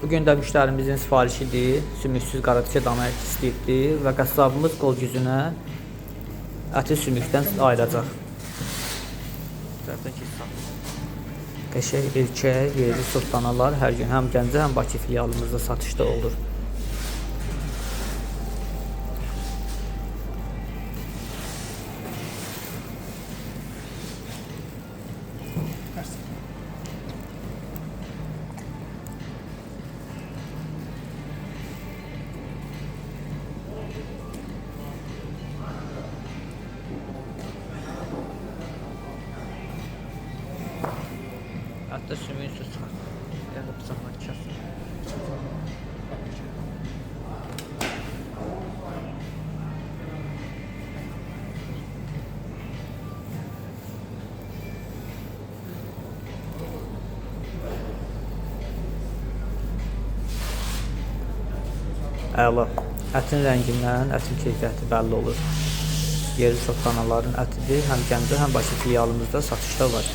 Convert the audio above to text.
Bugün də müştərimizin sifarişidir. Sümüksüz qaraçı dana əti istəyibdir və qəssabımız qol gücünə əti sümükdən ayıracaq. Qəşəng erkək, yerli sot danalar hər gün həm Gəncə, həm Bakı filialımızda satışda olur. Hətta sümüyün üstü çıxar. Yəni bıçaqla kəs. Əla. Ətin rəngindən ətin keyfiyyəti bəlli olur. Yerli sot danaların ətidir. Həm Gəncə, həm Bakı filialımızda satışda var.